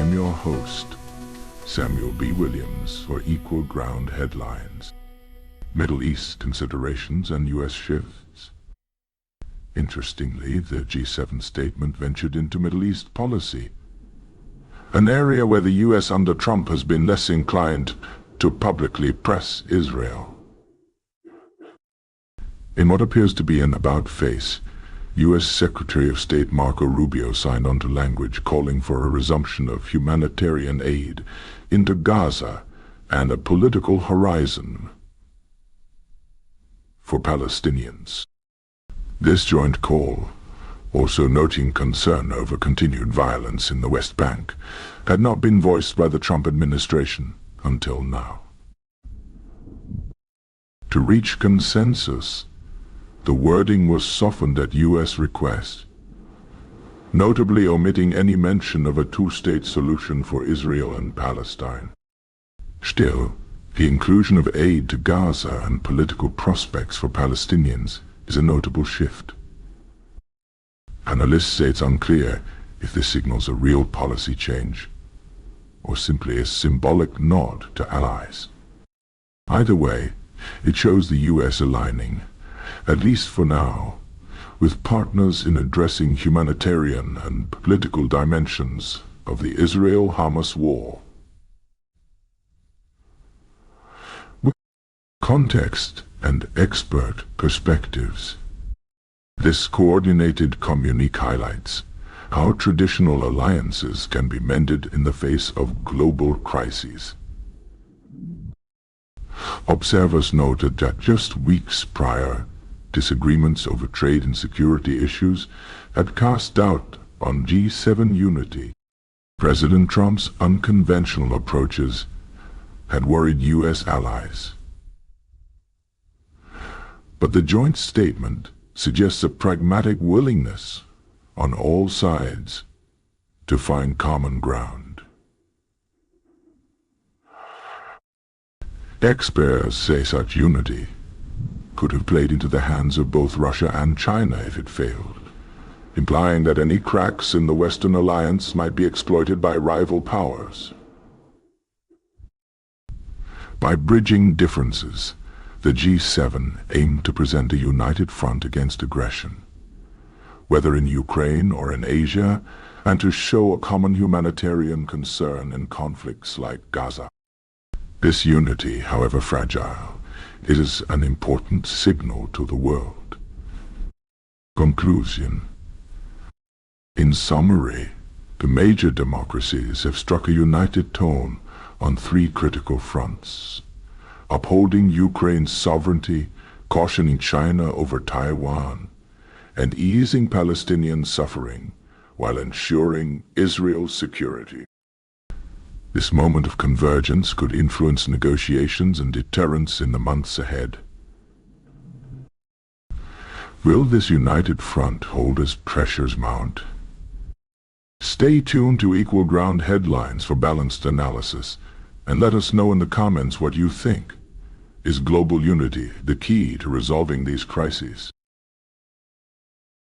I'm your host, Samuel B. Williams, for Equal Ground Headlines, Middle East Considerations and U.S. Shifts. Interestingly, the G7 statement ventured into Middle East policy, an area where the U.S. under Trump has been less inclined to publicly press Israel. In what appears to be an about-face, U.S. Secretary of State Marco Rubio signed onto language calling for a resumption of humanitarian aid into Gaza and a political horizon for Palestinians. This joint call, also noting concern over continued violence in the West Bank, had not been voiced by the Trump administration until now. To reach consensus, the wording was softened at U.S. request, notably omitting any mention of a two-state solution for Israel and Palestine. Still, the inclusion of aid to Gaza and political prospects for Palestinians is a notable shift. Analysts say it's unclear if this signals a real policy change or simply a symbolic nod to allies. Either way, it shows the U.S. aligning, at least for now, with partners in addressing humanitarian and political dimensions of the Israel-Hamas war. With context and expert perspectives, this coordinated communique highlights how traditional alliances can be mended in the face of global crises. Observers noted that just weeks prior, disagreements over trade and security issues had cast doubt on G7 unity. President Trump's unconventional approaches had worried U.S. allies. But the joint statement suggests a pragmatic willingness on all sides to find common ground. Experts say such unity could have played into the hands of both Russia and China if it failed, implying that any cracks in the Western alliance might be exploited by rival powers. By bridging differences, the G7 aimed to present a united front against aggression, whether in Ukraine or in Asia, and to show a common humanitarian concern in conflicts like Gaza. This unity, however fragile, is an important signal to the world. Conclusion. In summary, the major democracies have struck a united tone on three critical fronts: upholding Ukraine's sovereignty, cautioning China over Taiwan, and easing Palestinian suffering while ensuring Israel's security. This moment of convergence could influence negotiations and deterrence in the months ahead. Will this united front hold as pressures mount? Stay tuned to Equal Ground Headlines for balanced analysis, and let us know in the comments what you think. Is global unity the key to resolving these crises?